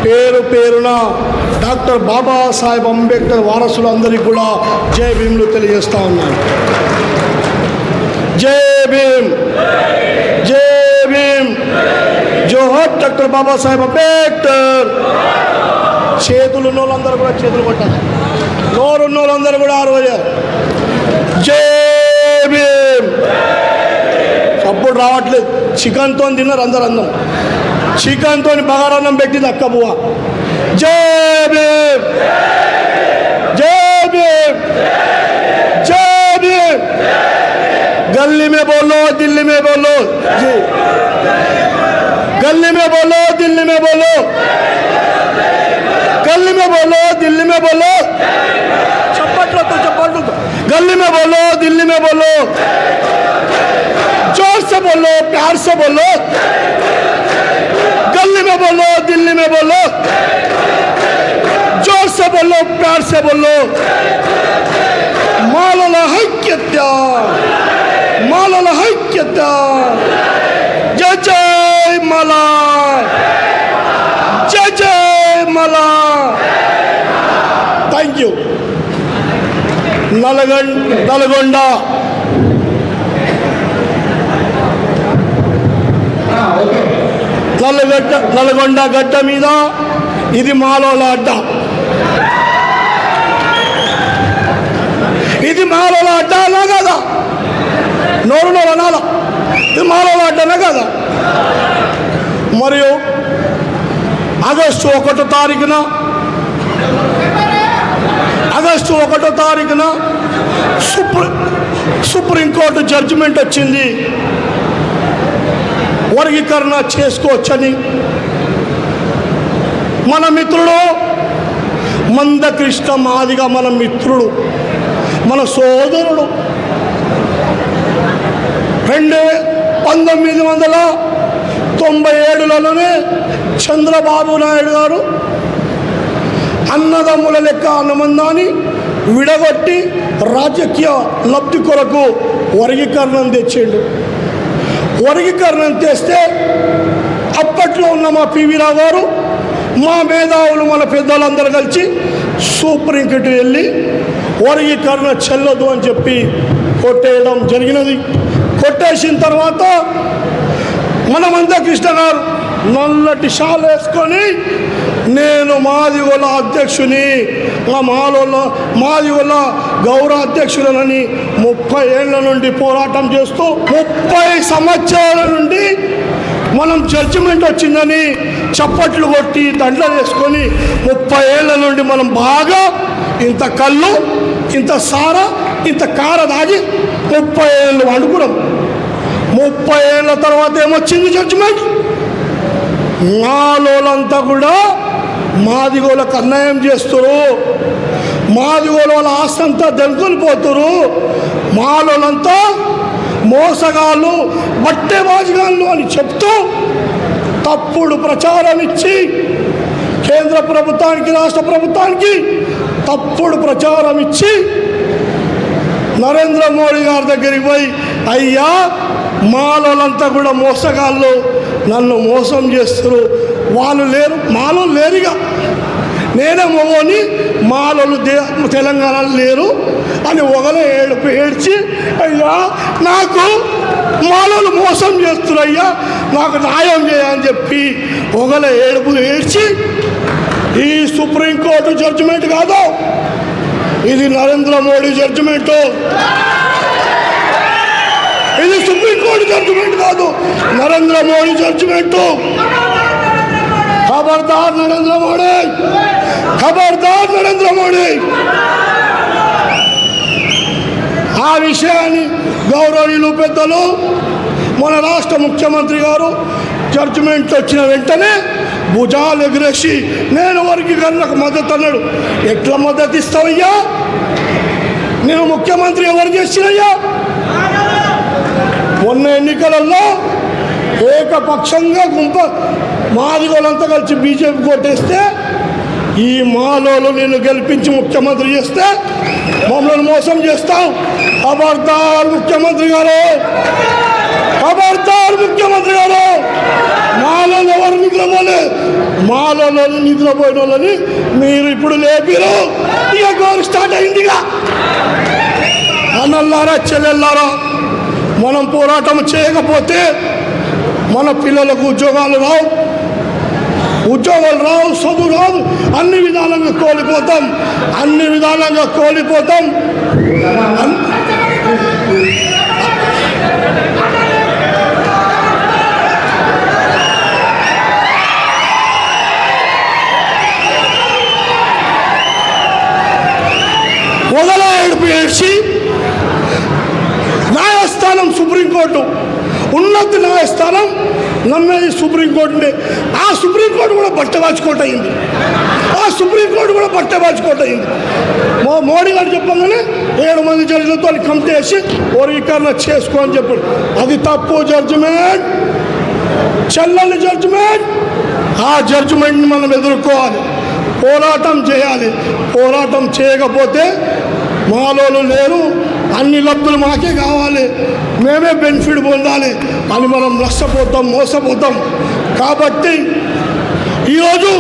పేరు పేరున డాక్టర్ బాబాసాహెబ్ అంబేద్కర్ వారసులందరికీ కూడా జై భీమ్లు తెలియజేస్తూ ఉన్నాను. జై భీమ్, జై భీమ్, జోహార్ డాక్టర్ బాబాసాహెబ్ అంబేద్కర్. చేతులు ఉన్న వాళ్ళందరూ కూడా చేతులు కొట్టాలి, నోరు ఉన్న వాళ్ళందరూ కూడా ఆరోగ్యారు. జై భీమ్. అప్పుడు రావట్లేదు, చికెన్తో తిన్నారు అందరం. చికెన్తో బగారన్నం పెట్టింది అక్క బువ్వ. జై భీమ్, జై భీమ్, జై భీమ్. गली में बोलो दिल्ली में बोलो, जी गली में बोलो दिल्ली में बोलो, गली में बोलो दिल्ली में बोलो, चप्पट तो गली में बोलो दिल्ली में बोलो, जोर से बोलो प्यार से बोलो, गली में बोलो दिल्ली में बोलो, जोर से बोलो प्यार से बोलो. మాలల ఐక్యత, మాలల ఐక్యత. జై జై మాలా, జై జై మాలా. Thank you. నల్గొండ గడ్డ మీద ఇది మాలోల అడ్డ, ఇది మాలోల అడ్డానా కదా? నోరు అనాల, ఇది మాలోల అడ్డానా కదా? మరియు ఆగస్టు 1వ తారీఖున సుప్రీంకోర్టు జడ్జిమెంట్ వచ్చింది, వర్గీకరణ చేసుకోవచ్చని. మన మిత్రుడు మందకృష్ణ మాదిగ, మన మిత్రుడు, మన సోదరుడు. 1997లోనే చంద్రబాబు నాయుడు గారు అన్నదమ్ముల లెక్క అనుబంధాన్ని విడగొట్టి రాజకీయ లబ్ధి కొరకు వర్గీకరణం తెచ్చిండు. వర్గీకరణం తెస్తే అప్పట్లో ఉన్న మా పివి రావు గారు, మా మేధావులు, మన పెద్దలందరూ కలిసి సుప్రీంకోర్టు వెళ్ళి వర్గీకరణ చెల్లదు అని చెప్పి కొట్టేయడం జరిగినది. కొట్టేసిన తర్వాత మన మందకృష్ణ గారు నల్లటి షాల్ వేసుకొని, నేను మాదిగోళ్ళ అధ్యక్షుని, మాదిగోళ్ళ గౌరవ అధ్యక్షులనని 30 ఏళ్ల నుండి పోరాటం చేస్తూ 30 సంవత్సరాల నుండి మనం జడ్జిమెంట్ వచ్చిందని చప్పట్లు కొట్టి దండలు వేసుకొని 30 ఏళ్ల నుండి మనం బాగా ఇంత కళ్ళు, ఇంత సార, ఇంత కార దాగి 30 ఏళ్ళు వండుకున్నాం. 30 ఏళ్ళ తర్వాత ఏమొచ్చింది జడ్జిమెంట్? మాలోలంతా కూడా మాదిగోళ్ళకు అన్యాయం చేస్తారు, మాదిగోళ్ళ వాళ్ళ ఆస్తి అంతా దెంకొని పోతారు, మాలోలంతా మోసగాళ్ళు, బట్టే బాజిగాళ్ళు అని చెప్తూ తప్పుడు ప్రచారం ఇచ్చి కేంద్ర ప్రభుత్వానికి, రాష్ట్ర ప్రభుత్వానికి తప్పుడు ప్రచారం ఇచ్చి నరేంద్ర మోడీ గారి దగ్గరికి పోయి, అయ్యా మాలోలంతా కూడా మోసగాళ్ళు, నన్ను మోసం చేస్తారు, వాళ్ళు లేరు, మాలో లేరుగా, నేనే మగోని, మాలోలు తెలంగాణలో లేరు అని ఒకలే ఏడ్చి, అయ్యా నాకు మాలోలు మోసం చేస్తారు, అయ్యా నాకు న్యాయం చేయని చెప్పి ఒకలే ఏడ్చి, ఈ సుప్రీంకోర్టు జడ్జిమెంట్ కాదు, ఇది నరేంద్ర మోడీ జడ్జిమెంటు, ఇది సుప్రీంకోర్టు జడ్జిమెంట్ కాదు, నరేంద్ర మోడీ జడ్జిమెంటు. ఖబర్దార్ నరేంద్ర మోడీ, ఖబర్దార్ నరేంద్ర మోడీ. ఆ విషయాన్ని గౌరవనీయులు పెద్దలు మన రాష్ట్ర ముఖ్యమంత్రి గారు జడ్జిమెంట్ వచ్చిన వెంటనే భుజాలు ఎగిరేసి నేను వర్గీకరణకు మద్దతు అన్నాడు. ఎట్లా మద్దతు ఇస్తావయ్యా? నేను ముఖ్యమంత్రి ఎవరు చేసినయ్యా? మొన్న ఎన్నికలలో ఏకపక్షంగా మాదిగోళ్ళంతా కలిసి బీజేపీ కొట్టేస్తే, ఈ మాలోలు నేను గెలిపించి ముఖ్యమంత్రి చేస్తే మమ్మల్ని మోసం చేస్తావు. ఖబర్దార్ ముఖ్యమంత్రి గారు, ఖబర్దార్ ముఖ్యమంత్రి గారు, మాలో ఎవరు నిద్రపోలే, మాలో నిద్రపోయిన వాళ్ళని మీరు ఇప్పుడు లేపిరు. ఇక గోరు స్టార్ట్ అయిందిగా. అన్నల్లారా చెల్లెల్లారా, మనం పోరాటం చేయకపోతే మన పిల్లలకు ఉద్యోగాలు రావు, చదువు రాదు, అన్ని విధాలంగా కోల్పోతాం. మొదల ఏడుపు ఏడ్చి న్యాయస్థానం సుప్రీంకోర్టు, ఉన్నత న్యాయస్థానం నమ్మేది సుప్రీంకోర్టునే. ఆ సుప్రీంకోర్టు కూడా బట్టబాచుకోట అయింది. మోడీ గారు చెప్పగానే 7 మంది జడ్జిలతో కమిటీ వేసి వర్గీకరణ చేసుకో అని చెప్పాడు. అది తప్పు జడ్జిమెంట్, చెల్లని జడ్జిమెంట్. ఆ జడ్జిమెంట్ని మనం ఎదుర్కోవాలి, పోరాటం చేయాలి. పోరాటం చేయకపోతే మాలోలు లేరు, అన్ని లబ్ధులు మాకే కావాలి, మేమే బెనిఫిట్ పొందాలి అని మనం నష్టపోతాం, మోసపోతాం. కాబట్టి ఈరోజు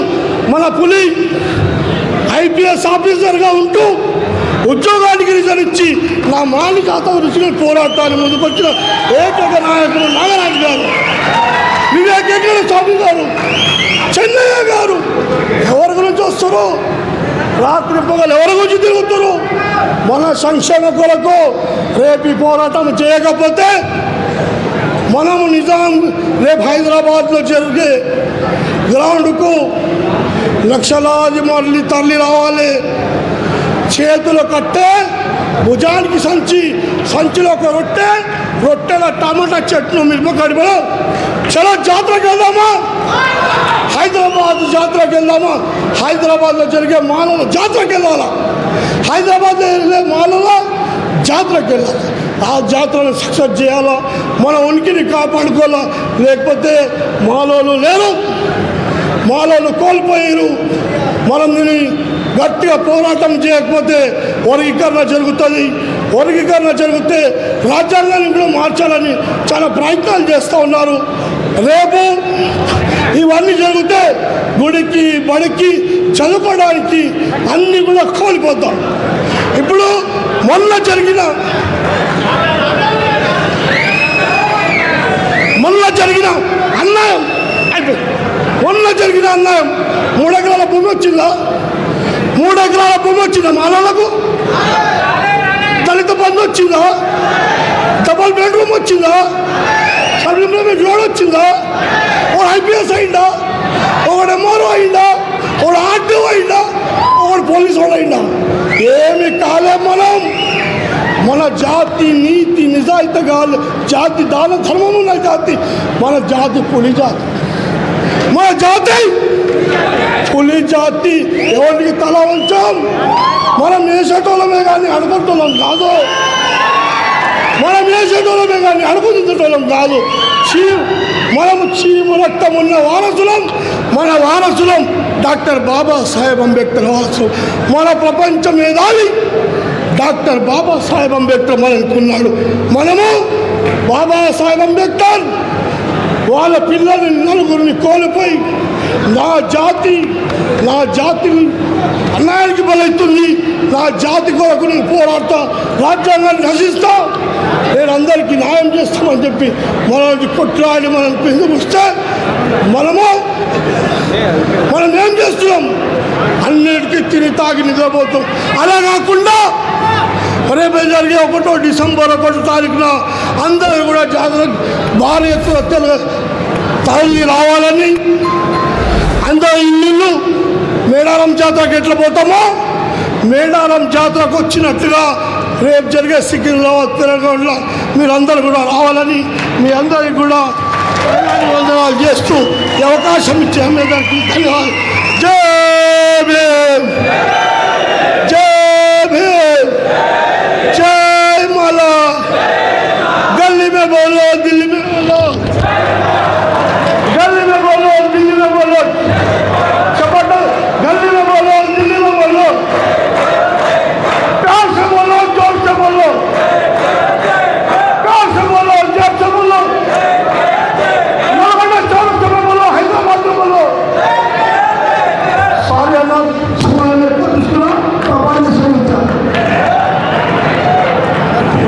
మన పులి ఐపీఎస్ ఆఫీసర్గా ఉంటూ ఉద్యోగానికి రిజర్వ్ ఇచ్చి నా మాని ఖాతా రుచిని పోరాటాన్ని ముందుకొచ్చిన ఏకైక నాయకుడు నాగరాజు గారు, వివేకేంద్ర స్వామి గారు, చెన్నయ్య గారు. ఎవరి గురించి వస్తారు? రాత్రి పగలు ఎవరి గురించి తిరుగుతారు? మన సంక్షేమ కొరకు రేపు ఈ పోరాటం చేయకపోతే మనము నిజాం రేపు హైదరాబాద్లో జరిగే గ్రౌండ్కు లక్షలాది మళ్ళీ తరలి రావాలి. చేతులు కట్టే, భుజానికి సంచిలో ఒక రొట్టెల టమాటా చెట్టు మిరపకడిలో చలో జాతరకి వెళ్దామా, హైదరాబాద్ జాతరకి వెళ్దామా, హైదరాబాద్లో జరిగే మాలలో జాతరకి వెళ్ళాలా, హైదరాబాద్లో వెళ్ళే మాలలో జాతరకి వెళ్ళాలి. ఆ జాతరను సక్సెస్ చేయాలా, మన ఉనికిని కాపాడుకోవాలా. లేకపోతే మాలోలు లేరు, మాలోలు కోల్పోయారు. మనం దీన్ని గట్టిగా పోరాటం చేయకపోతే వర్గీకరణ జరుగుతుంది. వర్గీకరణ జరిగితే రాజ్యాంగాన్ని కూడా మార్చాలని చాలా ప్రయత్నాలు చేస్తూ ఉన్నారు. రేపు ఇవన్నీ జరిగితే గుడికి బడికి చదువుకోవడానికి అన్నీ కూడా కోల్పోతాం. ఇప్పుడు మొన్న జరిగిన అన్యాయం అయిపోయింది. మొన్న జరిగిన అన్యాయం 3 ఎకరాల భూమి వచ్చిందా? 3 ఎకరాల భూమి వచ్చిందా? మానవులకు దళిత బంధు వచ్చిందా? డబల్ బెడ్రూమ్ వచ్చిందా? సప్లిమెంటరీ రోడ్ వచ్చిందా? ఒకడు ఐపీఎస్ అయిందా? ఒకడు ఎంఆర్ఓ అయిందా? ఒకడు ఆర్టీఓ అయిందా? ఒకడు పోలీసు వాడు అయిందా? ఏమి కాలే. మన జాతి నీతి నిజాయితీగా, జాతి దాన ధర్మం ఉన్న జాతి మన జాతి, పులి జాతి. మన జాతి పులి జాతి. ఎవరికి తల ఉంచాం? మనం వేసేటోళ్ళమే కానీ అడుగుతోళ్ళం కాదు. మనము చీము రక్తం ఉన్న వారసులం. మన వారసులం డాక్టర్ బాబాసాహెబ్ అంబేద్కర్ వారసులం. మన ప్రపంచ మేధావి డాక్టర్ బాబాసాహెబ్ అంబేద్కర్ మనకున్నాడు. మనము బాబాసాహెబ్ అంబేద్కర్ వాళ్ళ పిల్లల్ని 4 కోల్పోయి నా జాతి అన్యాయానికి బలవుతుంది, నా జాతి కొరకు నేను పోరాడతా, రాజ్యాంగాన్ని రచిస్తా, నేను అందరికీ న్యాయం చేస్తామని చెప్పి మనల్ని కొట్లాడి మనం పిలుస్తే మనం ఏం చేస్తున్నాం? అన్నిటికీ తిని తాగి నిద్రపోతాం. అలా కాకుండా రేపు జరిగే 1 డిసెంబర్ 1 తారీఖున అందరూ కూడా జాతర భారీ ఎత్తున తరలి రావాలని, అందరూ ఇల్లు మేడారం జాతరకి ఎట్లా పోతామో మేడారం జాతరకు వచ్చినట్టుగా రేపు జరిగే సికింద్రాబాద్ తెలంగాణలో మీరందరూ కూడా రావాలని మీ అందరికీ కూడా వందనాలు చేస్తూ ఈ అవకాశం ఇచ్చే అందరికీ ధన్యవాదాలు.